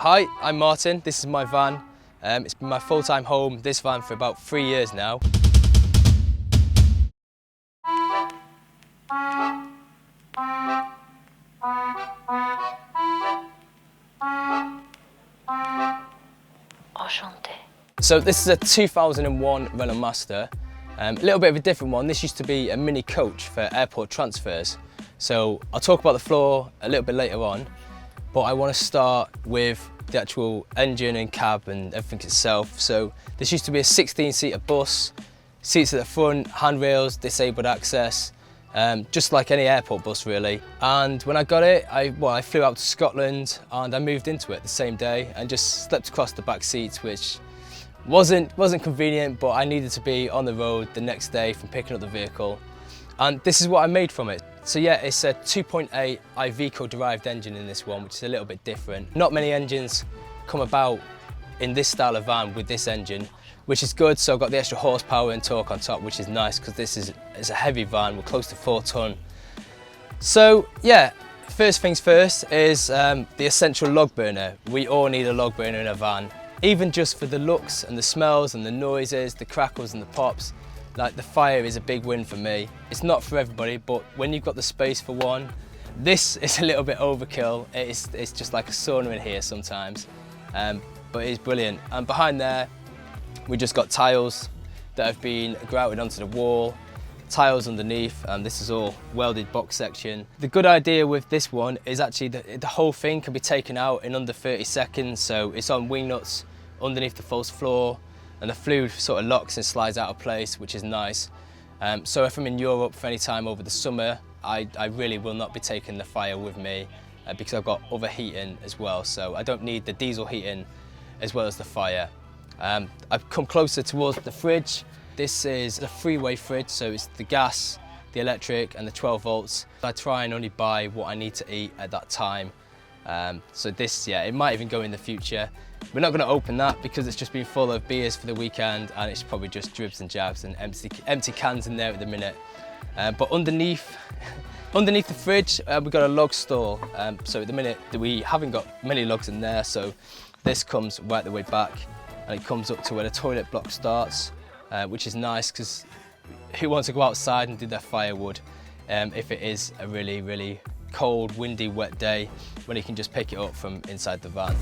Hi, I'm Martin. This is my van. It's been my full-time home, this van, for about 3 years now. So this is a 2001 Renault Master. A little bit of a different one. This used to be a mini coach for airport transfers. So I'll talk about the floor a little bit later on, but I want to start with the actual engine and cab and everything itself. So this used to be a 16-seater bus, seats at the front, handrails, disabled access, just like any airport bus really. And when I got it, I flew out to Scotland and I moved into it the same day and just slept across the back seats, which wasn't convenient, but I needed to be on the road the next day from picking up the vehicle. And this is what I made from it. So yeah, it's a 2.8 Iveco derived engine in this one, which is a little bit different. Not many engines come about in this style of van with this engine, which is good. So I've got the extra horsepower and torque on top, which is nice because this is a heavy van. We're close to 4 ton. So yeah, first things first is the essential log burner. We all need a log burner in a van, even just for the looks and the smells and the noises, the crackles and the pops. Like, the fire is a big win for me. It's not for everybody, but when you've got the space for one, this is a little bit overkill. It's just like a sauna in here sometimes, but it is brilliant. And behind there, we just got tiles that have been grouted onto the wall, tiles underneath, and this is all welded box section. The good idea with this one is actually that the whole thing can be taken out in under 30 seconds. So it's on wing nuts underneath the false floor, and the fluid sort of locks and slides out of place, which is nice. So if I'm in Europe for any time over the summer, I really will not be taking the fire with me because I've got other heating as well, so I don't need the diesel heating as well as the fire. I've come closer towards the fridge. This is a 3-way fridge, so it's the gas, the electric and the 12 volts. I try and only buy what I need to eat at that time. So this, yeah, it might even go in the future. We're not going to open that because it's just been full of beers for the weekend and it's probably just dribs and jabs and empty cans in there at the minute. But underneath the fridge, we've got a log store. So at the minute we haven't got many logs in there, so this comes right the way back and it comes up to where the toilet block starts, which is nice because who wants to go outside and do their firewood if it is a really, really cold, windy, wet day when you can just pick it up from inside the van.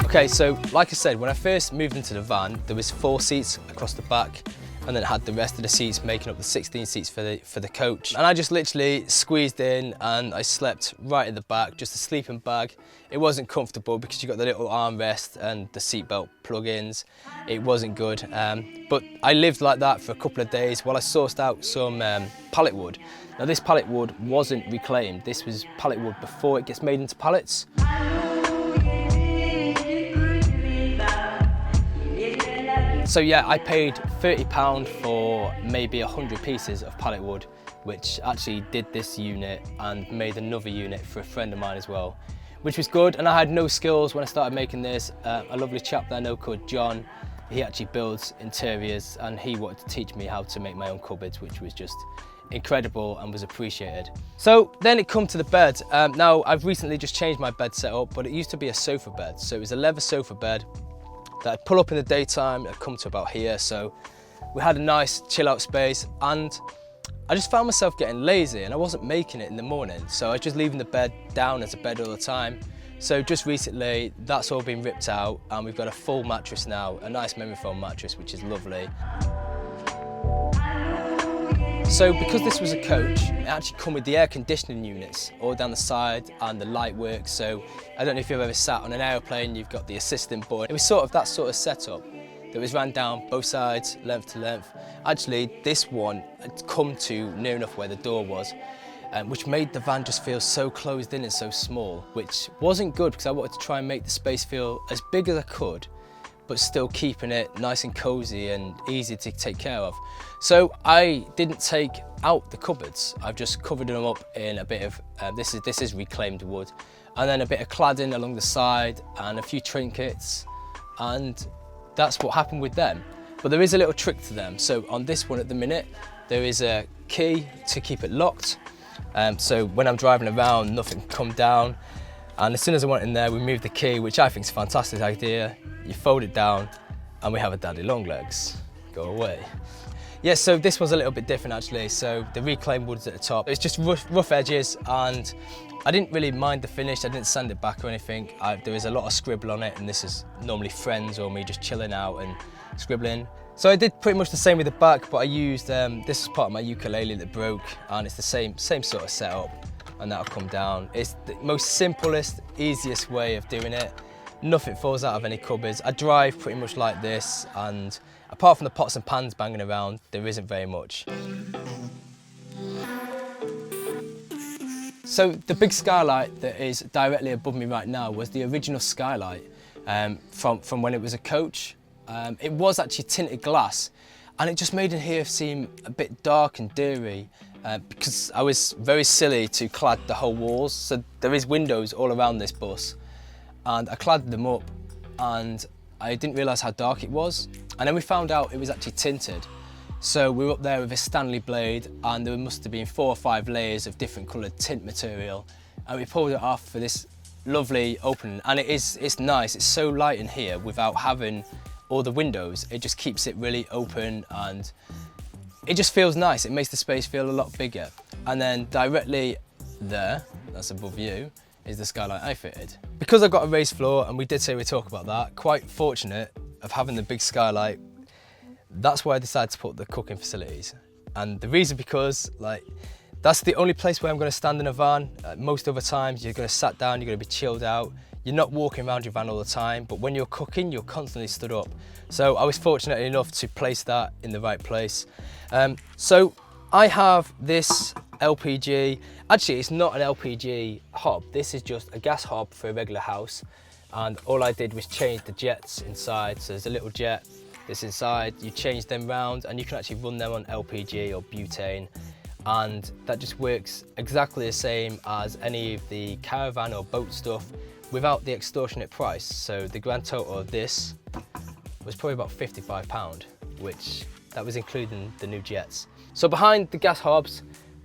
Okay, so like I said, when I first moved into the van, there was 4 seats across the back, and then it had the rest of the seats making up the 16 seats for the coach. And I just literally squeezed in and I slept right at the back, just a sleeping bag. It wasn't comfortable because you got the little armrest and the seatbelt plug-ins. It wasn't good, but I lived like that for a couple of days while I sourced out some pallet wood. Now this pallet wood wasn't reclaimed. This was pallet wood before it gets made into pallets. So yeah, I paid £30 for maybe 100 pieces of pallet wood, which actually did this unit and made another unit for a friend of mine as well, which was good. And I had no skills when I started making this. A lovely chap that I know called John, he actually builds interiors and he wanted to teach me how to make my own cupboards, which was just incredible and was appreciated. So then it come to the bed. Now I've recently just changed my bed setup, but it used to be a sofa bed. So it was a leather sofa bed that I'd pull up in the daytime. I'd come to about here, so we had a nice chill out space, and I just found myself getting lazy and I wasn't making it in the morning, so I was just leaving the bed down as a bed all the time. So just recently that's all been ripped out and we've got a full mattress now, a nice memory foam mattress, which is lovely. So because this was a coach, it actually come with the air conditioning units all down the side and the light works. So I don't know if you've ever sat on an aeroplane, you've got the assistant board. It was sort of that sort of setup that was ran down both sides, length to length. Actually, this one had come to near enough where the door was, which made the van just feel so closed in and so small, which wasn't good because I wanted to try and make the space feel as big as I could, but still keeping it nice and cozy and easy to take care of. So I didn't take out the cupboards. I've just covered them up in a bit of, this is reclaimed wood, and then a bit of cladding along the side and a few trinkets, and that's what happened with them. But there is a little trick to them. So on this one at the minute, there is a key to keep it locked. So when I'm driving around, nothing can come down. And as soon as I went in there, we moved the key, which I think is a fantastic idea. You fold it down and we have a daddy long legs. Go away. Yeah, so this was a little bit different actually. So the reclaimed wood's at the top. It's just rough edges, and I didn't really mind the finish. I didn't sand it back or anything. There is a lot of scribble on it, and this is normally friends or me just chilling out and scribbling. So I did pretty much the same with the back, but I used, this is part of my ukulele that broke, and it's the same sort of setup, and that'll come down. It's the most simplest, easiest way of doing it. Nothing falls out of any cupboards. I drive pretty much like this, and apart from the pots and pans banging around, there isn't very much. So the big skylight that is directly above me right now was the original skylight from when it was a coach. It was actually tinted glass, and it just made in here seem a bit dark and dreary because I was very silly to clad the whole walls. So there is windows all around this bus, and I cladded them up, and I didn't realise how dark it was. And then we found out it was actually tinted. So we were up there with a Stanley blade, and there must have been 4 or 5 layers of different coloured tint material, and we pulled it off for this lovely opening. And it's nice. It's so light in here without having all the windows. It just keeps it really open, and it just feels nice. It makes the space feel a lot bigger. And then directly there, that's above you, is the skylight I fitted. Because I've got a raised floor, and we did say we'd talk about that, quite fortunate of having the big skylight. That's why I decided to put the cooking facilities. And the reason because, like, that's the only place where I'm going to stand in a van. Most other times you're going to sat down, you're going to be chilled out. You're not walking around your van all the time, but when you're cooking, you're constantly stood up. So I was fortunate enough to place that in the right place. So I have this LPG. Actually, it's not an LPG hob. This is just a gas hob for a regular house. And all I did was change the jets inside. So there's a little jet that's inside. You change them round, and you can actually run them on LPG or butane. And that just works exactly the same as any of the caravan or boat stuff without the extortionate price. So the grand total of this was probably about £55, which that was including the new jets. So behind the gas hobs,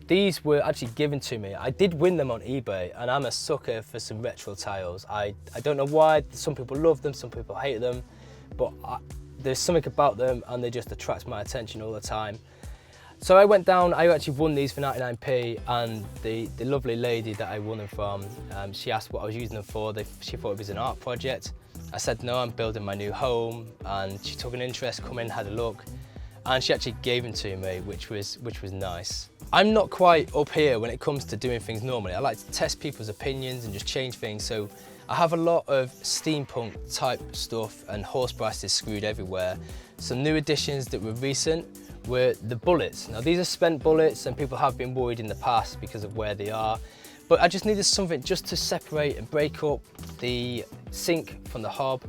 these were actually given to me. I did win them on eBay, and I'm a sucker for some retro tiles. I don't know why. Some people love them, some people hate them, but there's something about them, and they just attract my attention all the time. So I went down, I actually won these for 99p, and the lovely lady that I won them from, she asked what I was using them for. She thought it was an art project. I said, no, I'm building my new home, and she took an interest, come in, had a look, and she actually gave them to me, which was nice. I'm not quite up here when it comes to doing things normally. I like to test people's opinions and just change things, so I have a lot of steampunk type stuff and horse braces screwed everywhere. Some new additions that were recent were the bullets. Now these are spent bullets, and people have been worried in the past because of where they are, but I just needed something just to separate and break up the sink from the hob,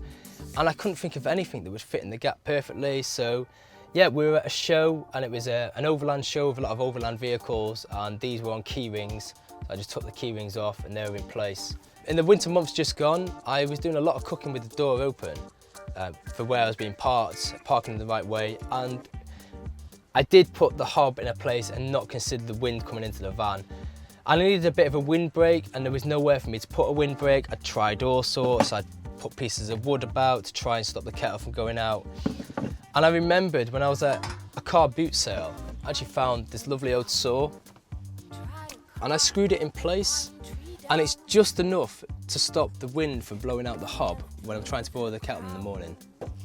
and I couldn't think of anything that would fit in the gap perfectly. So yeah, we were at a show, and it was an overland show with a lot of overland vehicles, and these were on key rings. So I just took the key rings off, and they were in place. In the winter months just gone, I was doing a lot of cooking with the door open for where I was being parking in the right way, and I did put the hob in a place and not consider the wind coming into the van. I needed a bit of a windbreak, and there was nowhere for me to put a windbreak. I tried all sorts. I put pieces of wood about to try and stop the kettle from going out. And I remembered when I was at a car boot sale, I actually found this lovely old saw, and I screwed it in place, and it's just enough to stop the wind from blowing out the hob when I'm trying to boil the kettle in the morning.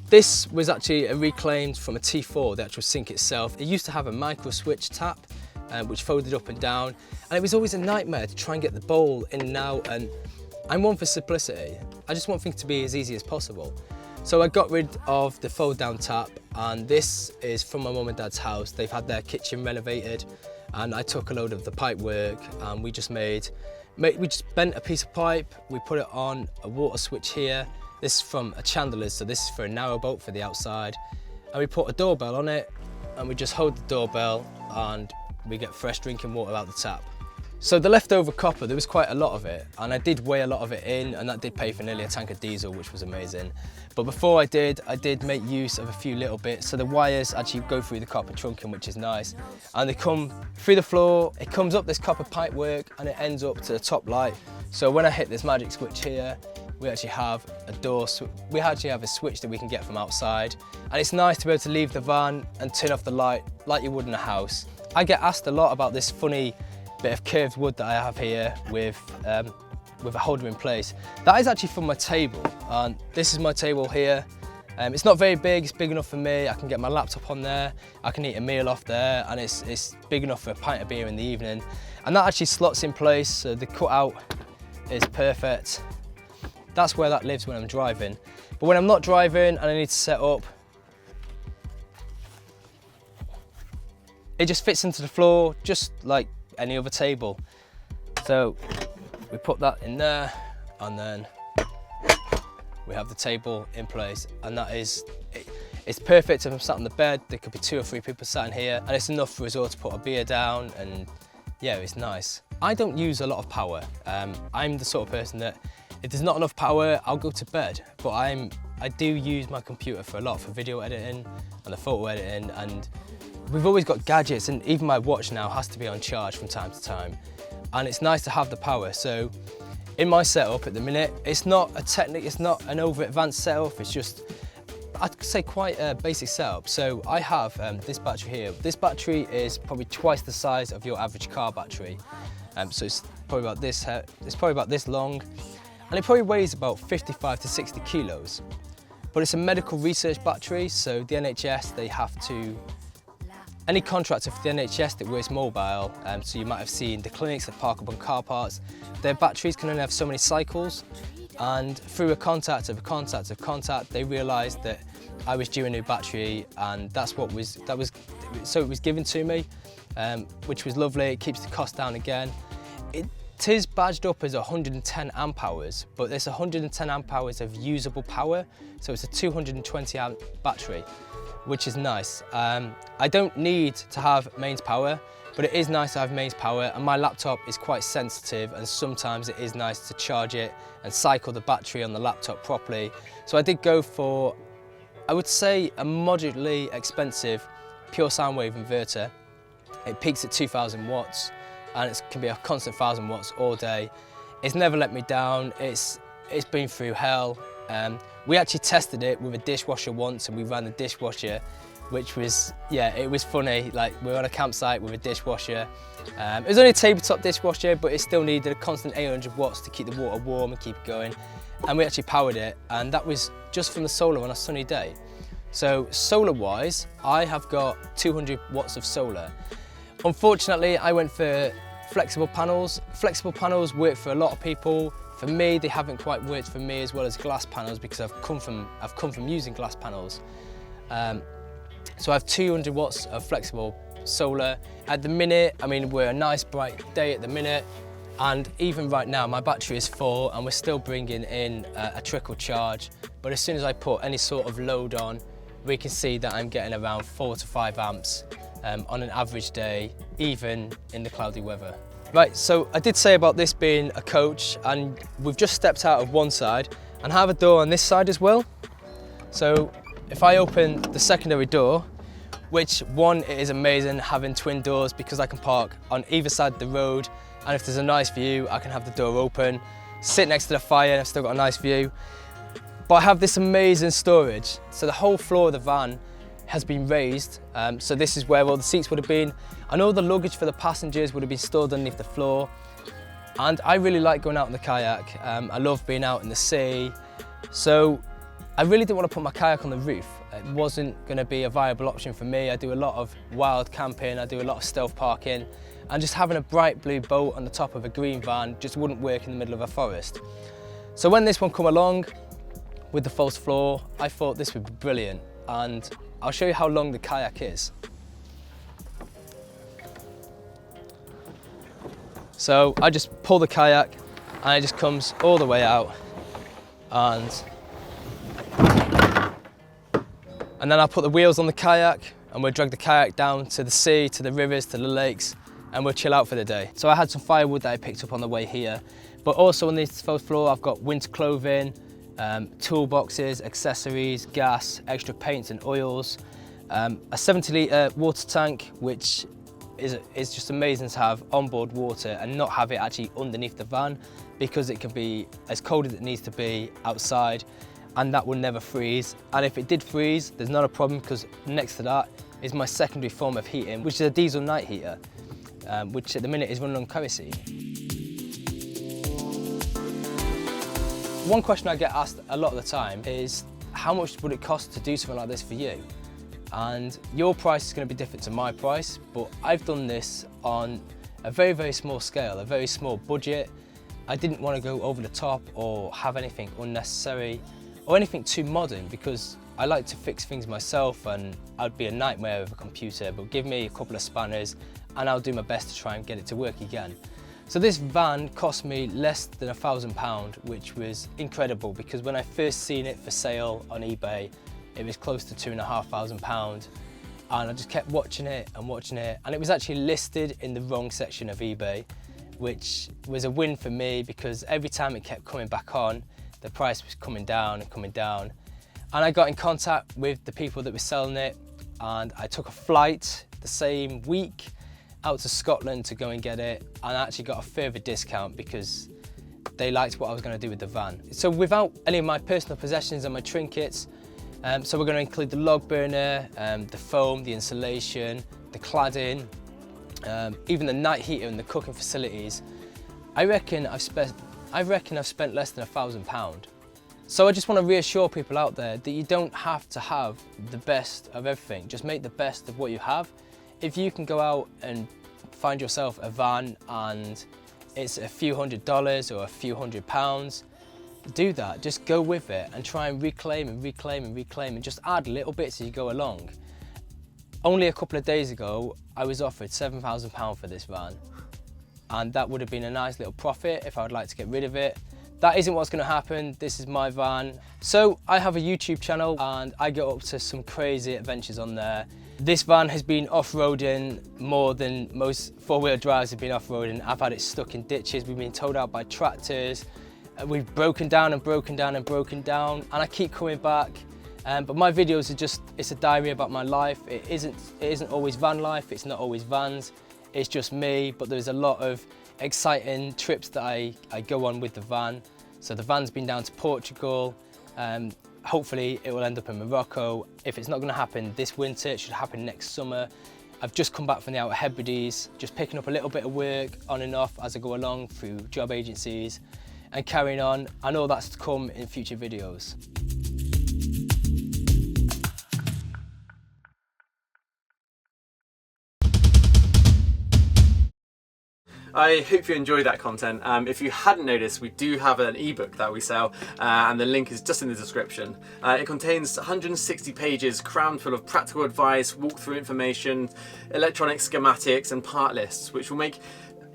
This was actually a reclaimed from a T4, the actual sink itself. It used to have a micro switch tap, which folded up and down, and it was always a nightmare to try and get the bowl in and out, and I'm one for simplicity. I just want things to be as easy as possible. So I got rid of the fold down tap, and this is from my mum and dad's house. They've had their kitchen renovated, and I took a load of the pipe work, and we just bent a piece of pipe, we put it on a water switch here. This is from a chandelier, so this is for a narrowboat for the outside. And we put a doorbell on it, and we just hold the doorbell, and we get fresh drinking water out the tap. So the leftover copper, there was quite a lot of it, and I did weigh a lot of it in, and that did pay for nearly a tank of diesel, which was amazing. But before I did make use of a few little bits. So the wires actually go through the copper trunking, which is nice. And they come through the floor, it comes up this copper pipe work, and it ends up to the top light. So when I hit this magic switch here, we actually have a door, we actually have a switch that we can get from outside. And it's nice to be able to leave the van and turn off the light like you would in a house. I get asked a lot about this funny bit of curved wood that I have here with a holder in place. That is actually from my table, and this is my table here. It's not very big, it's big enough for me. I can get my laptop on there, I can eat a meal off there, and it's big enough for a pint of beer in the evening. And that actually slots in place, so the cutout is perfect. That's where that lives when I'm driving. But when I'm not driving and I need to set up, it just fits into the floor just like any other table. So we put that in there, and then we have the table in place, and that is, it's perfect if I'm sat on the bed. There could be 2 or 3 people sat in here, and it's enough for us all to put a beer down, and yeah, it's nice. I don't use a lot of power. I'm the sort of person that if there's not enough power, I'll go to bed. But I do use my computer for a lot, for video editing and the photo editing, and we've always got gadgets, and even my watch now has to be on charge from time to time. And it's nice to have the power. So in my setup at the minute, it's not an over advanced setup, it's just, I'd say quite a basic setup. So I have this battery here. This battery is probably twice the size of your average car battery. So it's probably about this long, and it probably weighs about 55 to 60 kilos. But it's a medical research battery, so the NHS, they have to, any contractor for the NHS that works mobile, so you might have seen the clinics that park up on car parks, their batteries can only have so many cycles, and through a contact, they realised that I was due a new battery, and so it was given to me, which was lovely. It keeps the cost down again. It is badged up as 110 amp hours, but there's 110 amp hours of usable power, so it's a 220 amp battery, which is nice. I don't need to have mains power, but it is nice to have mains power, and my laptop is quite sensitive, and sometimes it is nice to charge it and cycle the battery on the laptop properly. So I did go for, I would say, a moderately expensive pure sound wave inverter. It peaks at 2000 watts, and it can be a constant 1000 watts all day. It's never let me down. It's been through hell. We actually tested it with a dishwasher once, and we ran the dishwasher, which was, yeah, it was funny. Like, we were on a campsite with a dishwasher. It was only a tabletop dishwasher, but it still needed a constant 800 watts to keep the water warm and keep it going. And we actually powered it, and that was just from the solar on a sunny day. So solar-wise, I have got 200 watts of solar. Unfortunately, I went for flexible panels. Flexible panels work for a lot of people. For me, they haven't quite worked for me as well as glass panels, because I've come from using glass panels. So I have 200 watts of flexible solar. At the minute, I mean, we're a nice bright day at the minute, and even right now, my battery is full, and we're still bringing in a trickle charge. But as soon as I put any sort of load on, we can see that I'm getting around 4 to 5 amps on an average day, even in the cloudy weather. Right, so I did say about this being a coach, and we've just stepped out of one side, and I have a door on this side as well. So if I open the secondary door, which one, it is amazing having twin doors, because I can park on either side of the road, and if there's a nice view, I can have the door open, sit next to the fire, and I've still got a nice view. But I have this amazing storage. So the whole floor of the van has been raised, so this is where all the seats would have been, and all the luggage for the passengers would have been stored underneath the floor. And I really like going out in the kayak. I love being out in the sea, so I really didn't want to put my kayak on the roof. It wasn't going to be a viable option for me. I do a lot of wild camping, I do a lot of stealth parking, and just having a bright blue boat on the top of a green van just wouldn't work in the middle of a forest. So when this one come along with the false floor, I thought this would be brilliant, and I'll show you how long the kayak is. So I just pull the kayak, and it just comes all the way out, and then I'll put the wheels on the kayak, and we'll drag the kayak down to the sea, to the rivers, to the lakes, and we'll chill out for the day. So I had some firewood that I picked up on the way here, but also on this first floor I've got winter clothing, toolboxes, accessories, gas, extra paints and oils, a 70 litre water tank, which is just amazing to have onboard water and not have it actually underneath the van, because it can be as cold as it needs to be outside and that will never freeze. And if it did freeze, there's not a problem, because next to that is my secondary form of heating, which is a diesel night heater, which at the minute is running on kerosene. One question I get asked a lot of the time is, how much would it cost to do something like this for you? And your price is going to be different to my price, but I've done this on a very, very small scale, a very small budget. I didn't want to go over the top or have anything unnecessary or anything too modern, because I like to fix things myself and I'd be a nightmare with a computer, but give me a couple of spanners and I'll do my best to try and get it to work again. So this van cost me less than £1,000, which was incredible, because when I first seen it for sale on eBay, it was close to £2,500, and I just kept watching it, and it was actually listed in the wrong section of eBay, which was a win for me, because every time it kept coming back on, the price was coming down and coming down. And I got in contact with the people that were selling it, and I took a flight the same week out to Scotland to go and get it, and I actually got a further discount because they liked what I was going to do with the van. So without any of my personal possessions and my trinkets, so we're going to include the log burner, the foam, the insulation, the cladding, even the night heater and the cooking facilities. I reckon I've spent less than £1,000. So I just want to reassure people out there that you don't have to have the best of everything. Just make the best of what you have. If you can go out and find yourself a van and it's a few $100s or a few £100, do that. Just go with it and try and reclaim and just add little bits as you go along. Only a couple of days ago, I was offered £7,000 for this van, and that would have been a nice little profit if I would like to get rid of it. That isn't what's going to happen. This is my van. So I have a YouTube channel and I get up to some crazy adventures on there. This van has been off-roading more than most four-wheel drives have been off-roading. I've had it stuck in ditches, we've been towed out by tractors, we've broken down, and I keep coming back. But my videos are just, it's a diary about my life. It isn't always van life, it's not always vans, it's just me, but there's a lot of exciting trips that I go on with the van. So the van's been down to Portugal, hopefully it will end up in Morocco. If it's not going to happen this winter, it should happen next summer. I've just come back from the Outer Hebrides, just picking up a little bit of work on and off as I go along through job agencies and carrying on, and all that's to come in future videos. I hope you enjoyed that content. If you hadn't noticed, we do have an ebook that we sell, and the link is just in the description. It contains 160 pages crammed full of practical advice, walkthrough information, electronic schematics and part lists, which will make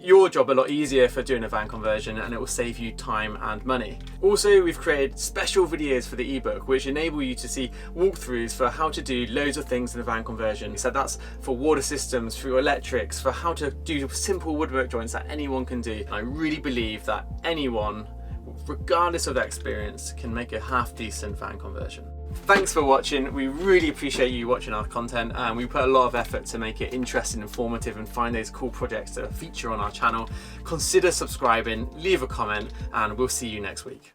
your job a lot easier for doing a van conversion, and it will save you time and money. Also, we've created special videos for the ebook which enable you to see walkthroughs for how to do loads of things in a van conversion. So that's for water systems, for your electrics, for how to do simple woodwork joints that anyone can do. I really believe that anyone, regardless of their experience, can make a half decent van conversion. Thanks for watching. We really appreciate you watching our content, and we put a lot of effort to make it interesting, informative, and find those cool projects that feature on our channel. Consider subscribing, leave a comment, and we'll see you next week.